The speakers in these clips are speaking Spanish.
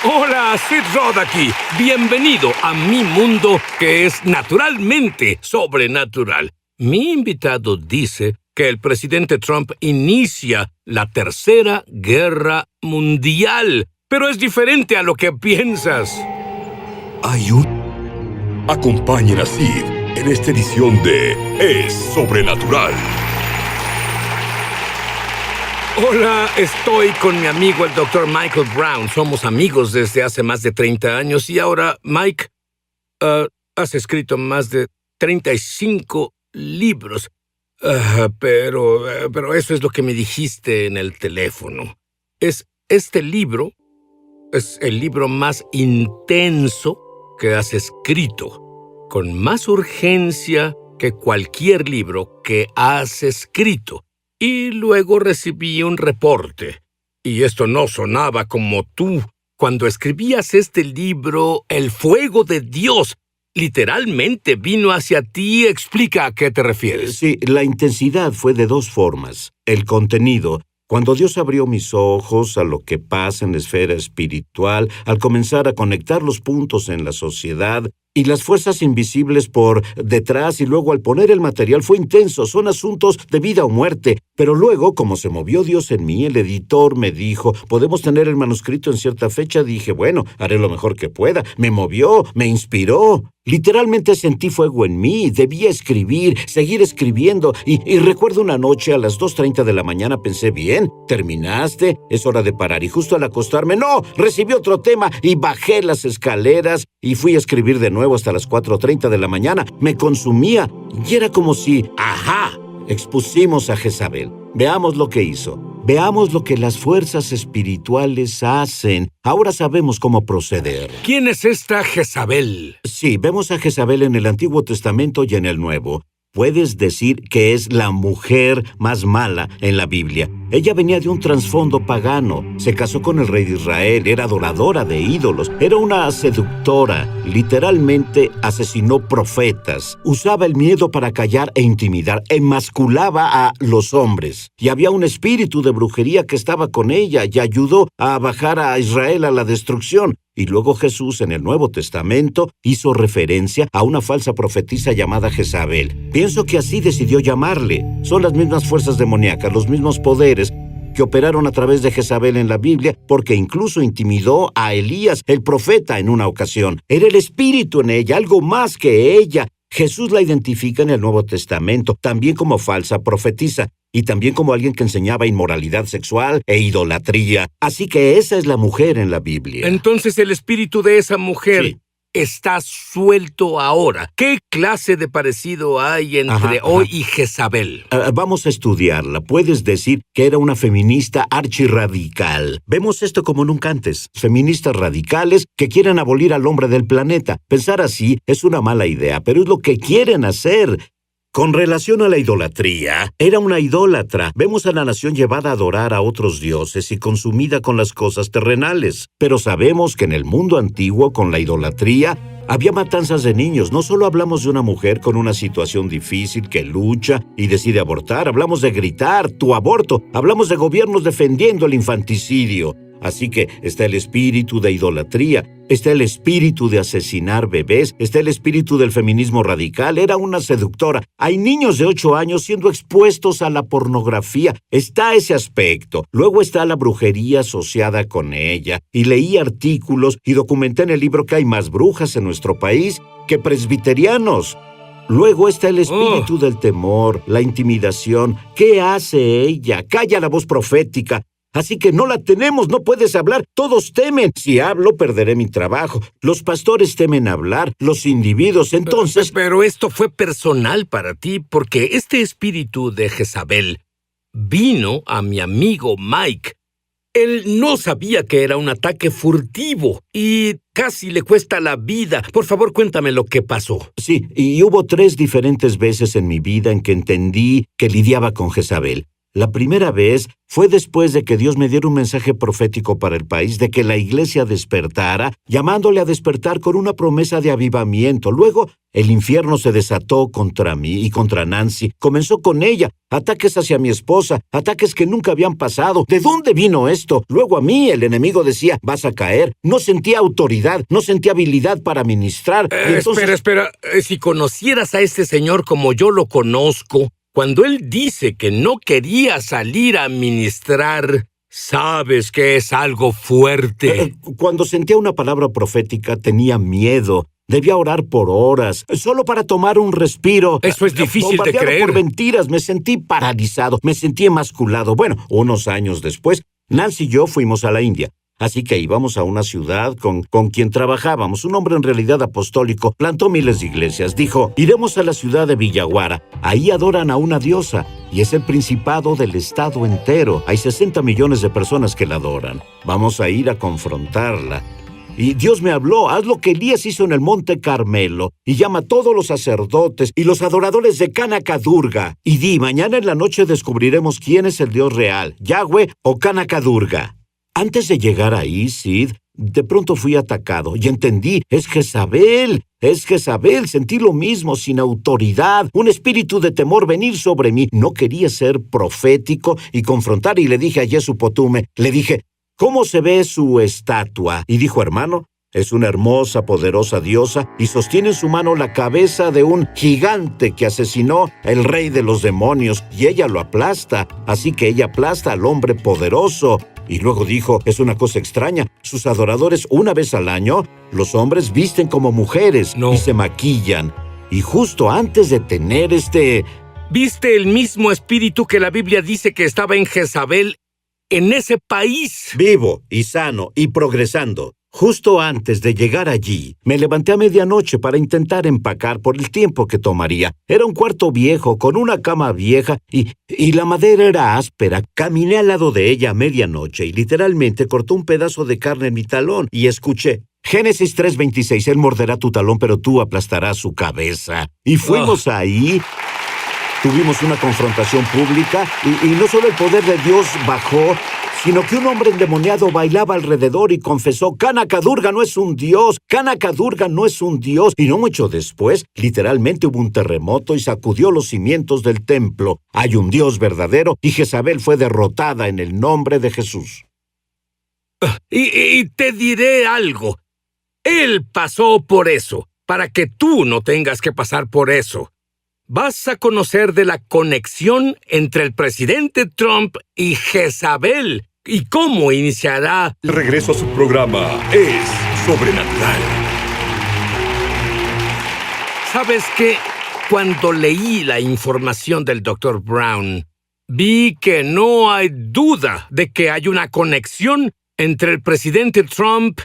Hola, Sid Roth aquí. Bienvenido a mi mundo que es naturalmente sobrenatural. Mi invitado dice que el presidente Trump inicia la Tercera Guerra Mundial, pero es diferente a lo que piensas. Acompañen a Sid en esta edición de Es Sobrenatural. Hola, estoy con mi amigo el Dr. Michael Brown. Somos amigos desde hace más de 30 años y ahora, Mike, has escrito más de 35 libros. Pero eso es lo que me dijiste en el teléfono. Este libro es el libro más intenso que has escrito, con más urgencia que cualquier libro que has escrito. Y luego recibí un reporte. Y esto no sonaba como tú. Cuando escribías este libro, el fuego de Dios literalmente vino hacia ti. Explica a qué te refieres. Sí, la intensidad fue de dos formas. El contenido, cuando Dios abrió mis ojos a lo que pasa en la esfera espiritual, al comenzar a conectar los puntos en la sociedad, y las fuerzas invisibles por detrás, y luego al poner el material fue intenso, son asuntos de vida o muerte. Pero luego, como se movió Dios en mí, el editor me dijo, ¿podemos tener el manuscrito en cierta fecha? Dije, bueno, haré lo mejor que pueda. Me movió, me inspiró. Literalmente sentí fuego en mí, debía escribir, seguir escribiendo, y recuerdo una noche a las 2:30 de la mañana pensé, bien, terminaste, es hora de parar, y justo al acostarme, ¡no!, recibí otro tema, y bajé las escaleras, y fui a escribir de nuevo hasta las 4:30 de la mañana, me consumía, y era como si, ¡ajá!, expusimos a Jezabel. Veamos lo que hizo. Veamos lo que las fuerzas espirituales hacen. Ahora sabemos cómo proceder. ¿Quién es esta Jezabel? Sí, vemos a Jezabel en el Antiguo Testamento y en el Nuevo. Puedes decir que es la mujer más mala en la Biblia. Ella venía de un trasfondo pagano. Se casó con el rey de Israel, era adoradora de ídolos, era una seductora. Literalmente asesinó profetas. Usaba el miedo para callar e intimidar. Emasculaba a los hombres. Y había un espíritu de brujería que estaba con ella y ayudó a bajar a Israel a la destrucción. Y luego Jesús en el Nuevo Testamento hizo referencia a una falsa profetisa llamada Jezabel. Pienso que así decidió llamarle. Son las mismas fuerzas demoníacas, los mismos poderes que operaron a través de Jezabel en la Biblia, porque incluso intimidó a Elías, el profeta, en una ocasión. Era el espíritu en ella, algo más que ella. Jesús la identifica en el Nuevo Testamento, también como falsa profetisa, y también como alguien que enseñaba inmoralidad sexual e idolatría. Así que esa es la mujer en la Biblia. Entonces el espíritu de esa mujer está suelto ahora. ¿Qué clase de parecido hay entre hoy y Jezabel? Vamos a estudiarla. Puedes decir que era una feminista archirradical. Vemos esto como nunca antes. Feministas radicales que quieren abolir al hombre del planeta. Pensar así es una mala idea, pero es lo que quieren hacer. Con relación a la idolatría, era una idólatra. Vemos a la nación llevada a adorar a otros dioses y consumida con las cosas terrenales. Pero sabemos que en el mundo antiguo, con la idolatría, había matanzas de niños. No solo hablamos de una mujer con una situación difícil que lucha y decide abortar. Hablamos de gritar, tu aborto. Hablamos de gobiernos defendiendo el infanticidio. Así que está el espíritu de idolatría, está el espíritu de asesinar bebés, está el espíritu del feminismo radical. Era una seductora. Hay niños de 8 años siendo expuestos a la pornografía. Está ese aspecto. Luego está la brujería asociada con ella. Y leí artículos y documenté en el libro que hay más brujas en nuestro país que presbiterianos. Luego está el espíritu del temor, la intimidación. ¿Qué hace ella? Calla la voz profética. Así que no la tenemos, no puedes hablar, todos temen. Si hablo, perderé mi trabajo. Los pastores temen hablar, los individuos, entonces... Pero esto fue personal para ti, porque este espíritu de Jezabel vino a mi amigo Mike. Él no sabía que era un ataque furtivo y casi le cuesta la vida. Por favor, cuéntame lo que pasó. Sí, y hubo 3 diferentes veces en mi vida en que entendí que lidiaba con Jezabel. La primera vez fue después de que Dios me diera un mensaje profético para el país, de que la iglesia despertara, llamándole a despertar con una promesa de avivamiento. Luego, el infierno se desató contra mí y contra Nancy. Comenzó con ella, ataques hacia mi esposa, ataques que nunca habían pasado. ¿De dónde vino esto? Luego a mí, el enemigo decía, vas a caer. No sentía autoridad, no sentía habilidad para ministrar. Y entonces... Espera. Si conocieras a este señor como yo lo conozco, cuando él dice que no quería salir a ministrar, sabes que es algo fuerte. Cuando sentía una palabra profética, tenía miedo. Debía orar por horas, solo para tomar un respiro. Eso es difícil de creer. Por mentiras, me sentí paralizado, me sentí emasculado. Bueno, unos años después, Nancy y yo fuimos a la India. Así que íbamos a una ciudad con quien trabajábamos. Un hombre en realidad apostólico plantó miles de iglesias. Dijo, iremos a la ciudad de Villaguara. Ahí adoran a una diosa y es el principado del estado entero. Hay 60 millones de personas que la adoran. Vamos a ir a confrontarla. Y Dios me habló, haz lo que Elías hizo en el Monte Carmelo, y llama a todos los sacerdotes y los adoradores de Kanaka-Durga. Y di, mañana en la noche descubriremos quién es el Dios real, Yahweh o Kanaka-Durga. Antes de llegar ahí, Sid, de pronto fui atacado y entendí, es Jezabel, sentí lo mismo, sin autoridad, un espíritu de temor venir sobre mí. No quería ser profético y confrontar, y le dije a Yesu Potume, le dije, ¿cómo se ve su estatua? Y dijo, hermano, es una hermosa, poderosa diosa y sostiene en su mano la cabeza de un gigante que asesinó al rey de los demonios y ella lo aplasta, así que ella aplasta al hombre poderoso. Y luego dijo, es una cosa extraña, sus adoradores una vez al año, los hombres visten como mujeres y se maquillan. Y justo antes de tener ¿Viste el mismo espíritu que la Biblia dice que estaba en Jezabel en ese país? Vivo y sano y progresando. Justo antes de llegar allí, me levanté a medianoche para intentar empacar por el tiempo que tomaría. Era un cuarto viejo, con una cama vieja, y la madera era áspera. Caminé al lado de ella a medianoche y literalmente cortó un pedazo de carne en mi talón y escuché, Génesis 3:26, él morderá tu talón, pero tú aplastarás su cabeza. Y fuimos ahí... Tuvimos una confrontación pública y no solo el poder de Dios bajó, sino que un hombre endemoniado bailaba alrededor y confesó, Kanaka-Durga no es un dios, Kanaka-Durga no es un dios. Y no mucho después, literalmente hubo un terremoto y sacudió los cimientos del templo. Hay un Dios verdadero y Jezabel fue derrotada en el nombre de Jesús. Y te diré algo. Él pasó por eso, para que tú no tengas que pasar por eso. Vas a conocer de la conexión entre el presidente Trump y Jezabel y cómo iniciará... Regreso a su programa Es Sobrenatural. ¿Sabes qué? Cuando leí la información del Dr. Brown, vi que no hay duda de que hay una conexión entre el presidente Trump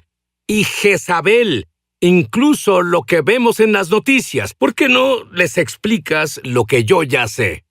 y Jezabel. Incluso lo que vemos en las noticias. ¿Por qué no les explicas lo que yo ya sé?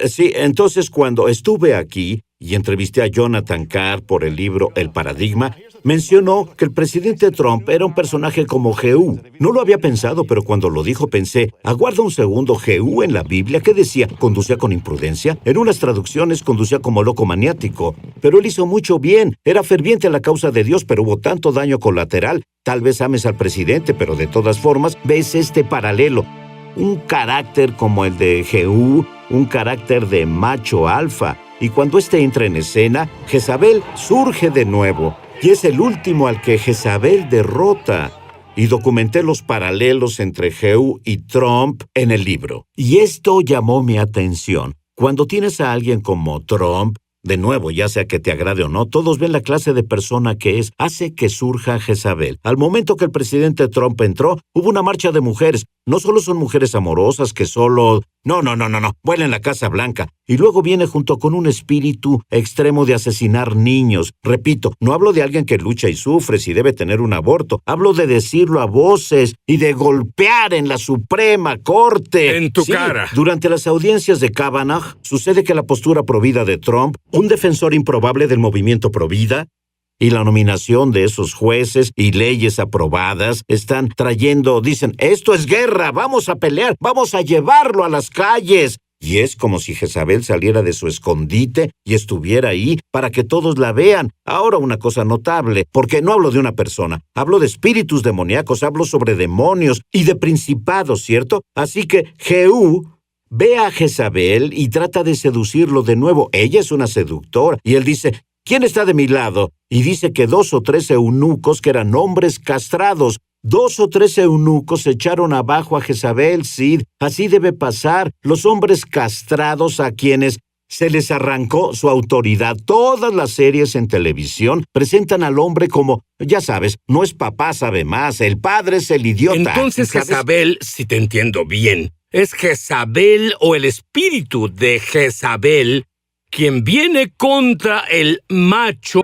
Sí, entonces cuando estuve aquí y entrevisté a Jonathan Carr por el libro El Paradigma, mencionó que el presidente Trump era un personaje como Jehú. No lo había pensado, pero cuando lo dijo pensé, aguarda un segundo, Jehú en la Biblia, ¿qué decía? ¿Conducía con imprudencia? En unas traducciones conducía como loco maniático. Pero él hizo mucho bien, era ferviente a la causa de Dios, pero hubo tanto daño colateral. Tal vez ames al presidente, pero de todas formas ves este paralelo. Un carácter como el de Jehú, un carácter de macho alfa. Y cuando éste entra en escena, Jezabel surge de nuevo. Y es el último al que Jezabel derrota. Y documenté los paralelos entre Jehú y Trump en el libro. Y esto llamó mi atención. Cuando tienes a alguien como Trump, de nuevo, ya sea que te agrade o no, todos ven la clase de persona que es, hace que surja Jezabel. Al momento que el presidente Trump entró, hubo una marcha de mujeres. No solo son mujeres amorosas que solo... No, vuela en la Casa Blanca. Y luego viene junto con un espíritu extremo de asesinar niños. Repito, no hablo de alguien que lucha y sufre si debe tener un aborto. Hablo de decirlo a voces y de golpear en la Suprema Corte. En tu cara. Durante las audiencias de Kavanaugh, sucede que la postura provida de Trump, un defensor improbable del movimiento provida, y la nominación de esos jueces y leyes aprobadas están trayendo, dicen, esto es guerra, vamos a pelear, vamos a llevarlo a las calles. Y es como si Jezabel saliera de su escondite y estuviera ahí para que todos la vean. Ahora una cosa notable, porque no hablo de una persona, hablo de espíritus demoníacos, hablo sobre demonios y de principados, ¿cierto? Así que Jehú ve a Jezabel y trata de seducirlo de nuevo. Ella es una seductora y él dice, ¿quién está de mi lado? Y dice que 2 o 3 eunucos que eran hombres castrados. 2 o 3 eunucos echaron abajo a Jezabel, Sid. Así debe pasar. Los hombres castrados a quienes se les arrancó su autoridad. Todas las series en televisión presentan al hombre como, ya sabes, no es papá, sabe más, el padre es el idiota. Entonces ¿sabes? Jezabel, si te entiendo bien, es Jezabel o el espíritu de Jezabel quien viene contra el macho.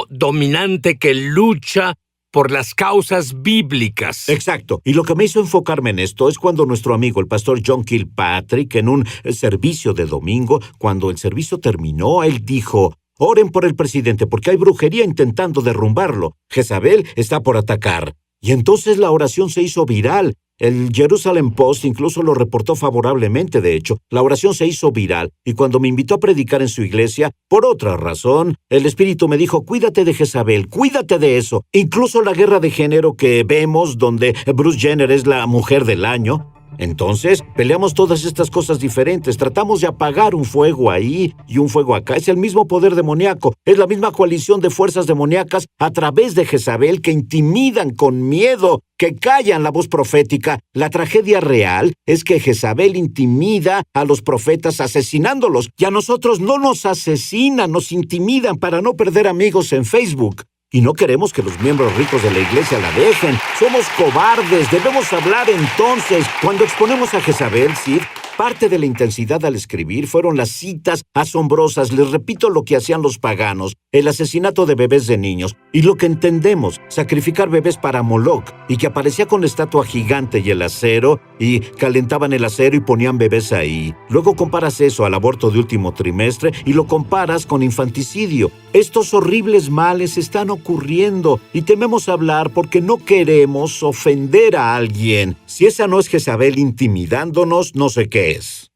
Dominante que lucha por las causas bíblicas. Exacto. Y lo que me hizo enfocarme en esto es cuando nuestro amigo, el pastor John Kilpatrick, en un servicio de domingo, cuando el servicio terminó, él dijo, oren por el presidente porque hay brujería intentando derrumbarlo. Jezabel está por atacar. Y entonces la oración se hizo viral. El Jerusalem Post incluso lo reportó favorablemente, de hecho. La oración se hizo viral, y cuando me invitó a predicar en su iglesia, por otra razón, el Espíritu me dijo, cuídate de Jezabel, cuídate de eso. Incluso la guerra de género que vemos, donde Bruce Jenner es la mujer del año. Entonces, peleamos todas estas cosas diferentes, tratamos de apagar un fuego ahí y un fuego acá. Es el mismo poder demoníaco, es la misma coalición de fuerzas demoníacas a través de Jezabel que intimidan con miedo, que callan la voz profética. La tragedia real es que Jezabel intimida a los profetas asesinándolos, y a nosotros no nos asesinan, nos intimidan para no perder amigos en Facebook. Y no queremos que los miembros ricos de la iglesia la dejen. Somos cobardes, debemos hablar entonces. Cuando exponemos a Jezabel, Sid, parte de la intensidad al escribir fueron las citas asombrosas. Les repito lo que hacían los paganos, el asesinato de bebés de niños, y lo que entendemos, sacrificar bebés para Moloch, y que aparecía con la estatua gigante y el acero, y calentaban el acero y ponían bebés ahí. Luego comparas eso al aborto de último trimestre y lo comparas con infanticidio. Estos horribles males están ocurriendo y tememos hablar porque no queremos ofender a alguien. Si esa no es Jezabel intimidándonos, no sé qué es.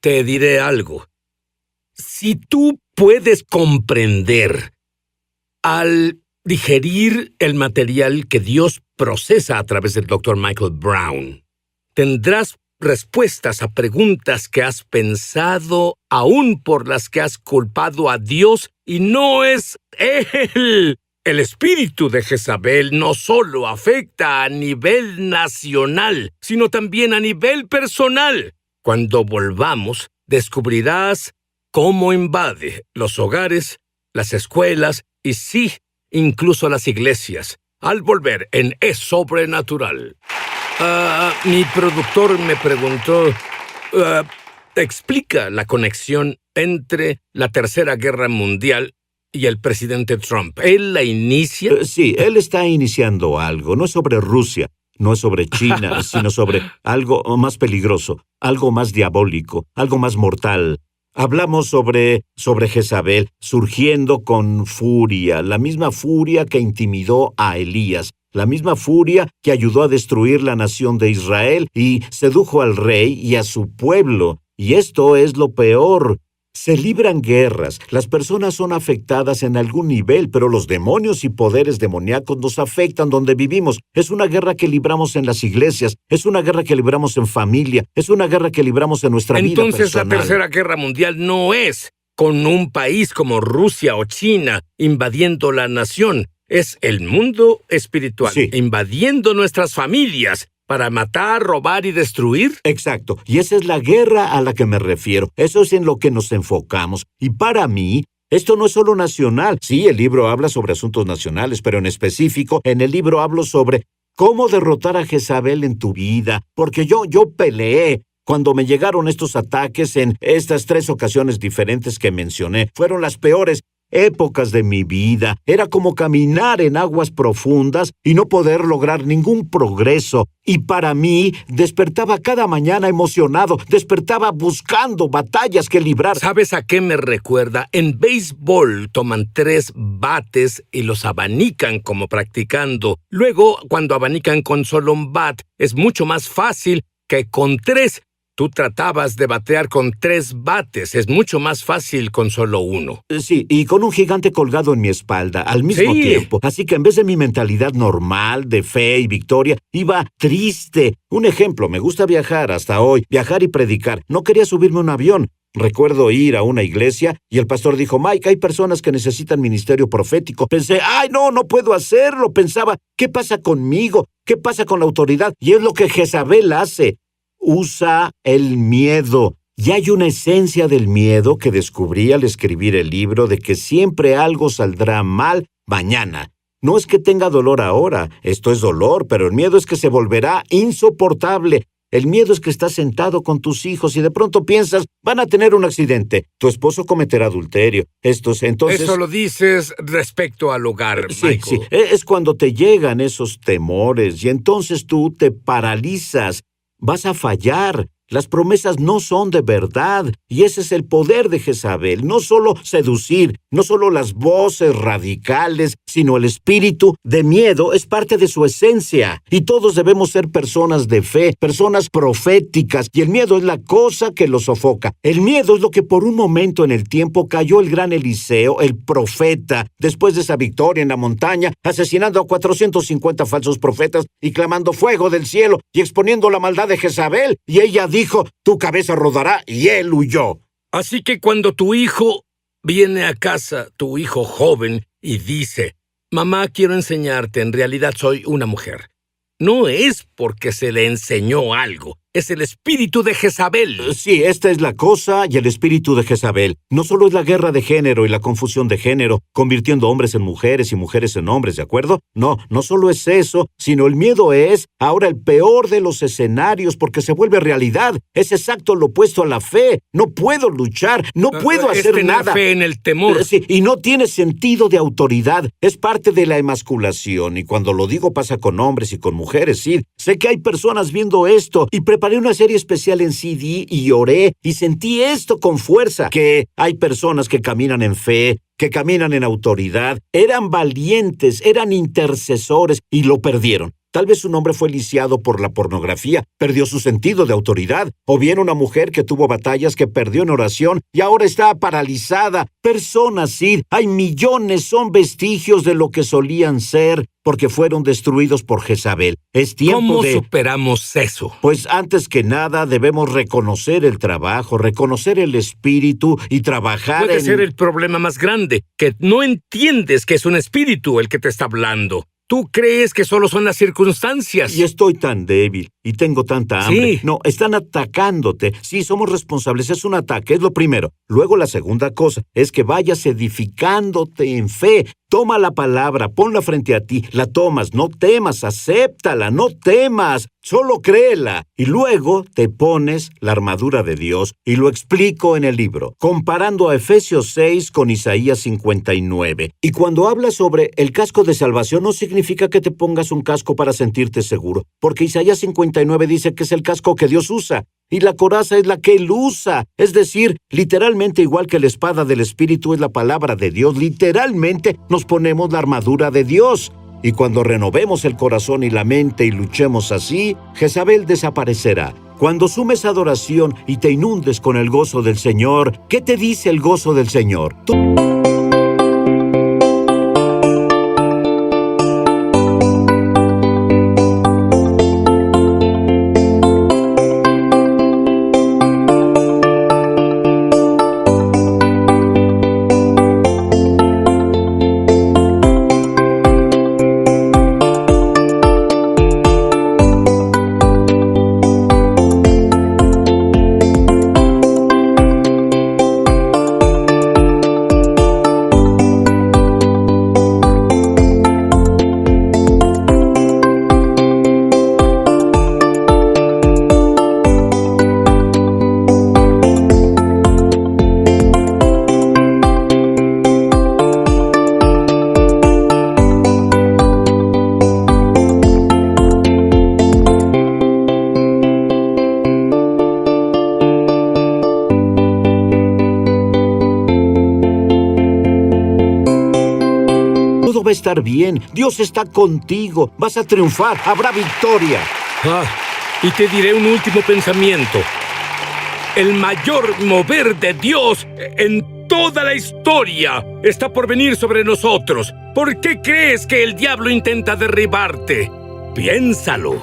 Te diré algo. Si tú puedes comprender al digerir el material que Dios procesa a través del Dr. Michael Brown, tendrás respuestas a preguntas que has pensado, aún por las que has culpado a Dios, y no es Él. El espíritu de Jezabel no solo afecta a nivel nacional, sino también a nivel personal. Cuando volvamos, descubrirás cómo invade los hogares, las escuelas y sí, incluso las iglesias. Al volver en Es Sobrenatural. Mi productor me preguntó, explica la conexión entre la Tercera Guerra Mundial y el presidente Trump. ¿Él la inicia? Sí, él está iniciando algo. No es sobre Rusia, no es sobre China, sino sobre algo más peligroso, algo más diabólico, algo más mortal. Hablamos sobre Jezabel surgiendo con furia, la misma furia que intimidó a Elías, la misma furia que ayudó a destruir la nación de Israel y sedujo al rey y a su pueblo. Y esto es lo peor. Se libran guerras, las personas son afectadas en algún nivel, pero los demonios y poderes demoníacos nos afectan donde vivimos. Es una guerra que libramos en las iglesias, es una guerra que libramos en familia, es una guerra que libramos en nuestra vida personal. Entonces la Tercera Guerra Mundial no es con un país como Rusia o China invadiendo la nación. Es el mundo espiritual, Sí. invadiendo nuestras familias para matar, robar y destruir. Exacto, y esa es la guerra a la que me refiero. Eso es en lo que nos enfocamos. Y para mí, esto no es solo nacional. Sí, el libro habla sobre asuntos nacionales, pero en específico, en el libro hablo sobre cómo derrotar a Jezabel en tu vida. Porque yo peleé. Cuando me llegaron estos ataques en estas 3 ocasiones diferentes que mencioné, fueron las peores épocas de mi vida. Era como caminar en aguas profundas y no poder lograr ningún progreso. Y para mí, despertaba cada mañana emocionado, despertaba buscando batallas que librar. ¿Sabes a qué me recuerda? En béisbol toman 3 bates y los abanican como practicando. Luego, cuando abanican con solo un bat, es mucho más fácil que con 3. Tú tratabas de batear con 3 bates. Es mucho más fácil con solo 1. Sí, y con un gigante colgado en mi espalda al mismo Sí. tiempo. Así que en vez de mi mentalidad normal, de fe y victoria, iba triste. Un ejemplo, me gusta viajar hasta hoy, viajar y predicar. No quería subirme a un avión. Recuerdo ir a una iglesia y el pastor dijo, Mike, hay personas que necesitan ministerio profético. Pensé, ¡ay, no puedo hacerlo! Pensaba, ¿qué pasa conmigo? ¿Qué pasa con la autoridad? Y es lo que Jezabel hace. Usa el miedo. Y hay una esencia del miedo que descubrí al escribir el libro de que siempre algo saldrá mal mañana. No es que tenga dolor ahora, esto es dolor, pero el miedo es que se volverá insoportable. El miedo es que estás sentado con tus hijos y de pronto piensas, van a tener un accidente, tu esposo cometerá adulterio. Entonces... Eso lo dices respecto al hogar, Sí, Michael. sí, es cuando te llegan esos temores y entonces tú te paralizas. Vas a fallar. Las promesas no son de verdad, y ese es el poder de Jezabel. No solo seducir, no solo las voces radicales, sino el espíritu de miedo es parte de su esencia. Y todos debemos ser personas de fe, personas proféticas, y el miedo es la cosa que lo sofoca. El miedo es lo que por un momento en el tiempo cayó el gran Eliseo, el profeta, después de esa victoria en la montaña, asesinando a 450 falsos profetas y clamando fuego del cielo y exponiendo la maldad de Jezabel, y ella dijo, tu cabeza rodará, y él huyó. Así que cuando tu hijo viene a casa, tu hijo joven, y dice, mamá, quiero enseñarte, en realidad soy una mujer. No es porque se le enseñó algo, es el espíritu de Jezabel. Sí, esta es la cosa y el espíritu de Jezabel. No solo es la guerra de género y la confusión de género, convirtiendo hombres en mujeres y mujeres en hombres, ¿de acuerdo? No solo es eso, sino el miedo es ahora el peor de los escenarios porque se vuelve realidad. Es exacto lo opuesto a la fe. No puedo luchar, no puedo hacer tener nada. fe en el temor. Sí, y no tiene sentido de autoridad. Es parte de la emasculación. Y cuando lo digo pasa con hombres y con mujeres, sí. Sé que hay personas viendo esto y preparé una serie especial en CD y oré y sentí esto con fuerza. Que hay personas que caminan en fe, que caminan en autoridad. Eran valientes, eran intercesores y lo perdieron. Tal vez un hombre fue lisiado por la pornografía, perdió su sentido de autoridad, o bien una mujer que tuvo batallas que perdió en oración y ahora está paralizada. Personas, sí, hay millones, son vestigios de lo que solían ser, porque fueron destruidos por Jezabel. Es tiempo ¿Cómo de... superamos eso? Pues antes que nada debemos reconocer el trabajo, reconocer el espíritu y trabajar Puede en... ser el problema más grande, que no entiendes que es un espíritu el que te está hablando. Tú crees que solo son las circunstancias. Y estoy tan débil y tengo tanta hambre. Sí. No, están atacándote. Sí, somos responsables. Es un ataque, es lo primero. Luego la segunda cosa es que vayas edificándote en fe. Toma la palabra, ponla frente a ti, la tomas, no temas, acéptala, no temas, solo créela. Y luego te pones la armadura de Dios y lo explico en el libro, comparando a Efesios 6 con Isaías 59. Y cuando habla sobre el casco de salvación no significa que te pongas un casco para sentirte seguro, porque Isaías 59 dice que es el casco que Dios usa. Y la coraza es la que Él usa. Es decir, literalmente igual que la espada del Espíritu es la palabra de Dios, literalmente nos ponemos la armadura de Dios. Y cuando renovemos el corazón y la mente y luchemos así, Jezabel desaparecerá. Cuando sumes adoración y te inundes con el gozo del Señor, ¿qué te dice el gozo del Señor? Todo va a estar bien. Dios está contigo. Vas a triunfar. Habrá victoria. Y te diré un último pensamiento. El mayor mover de Dios en toda la historia está por venir sobre nosotros. ¿Por qué crees que el diablo intenta derribarte? Piénsalo.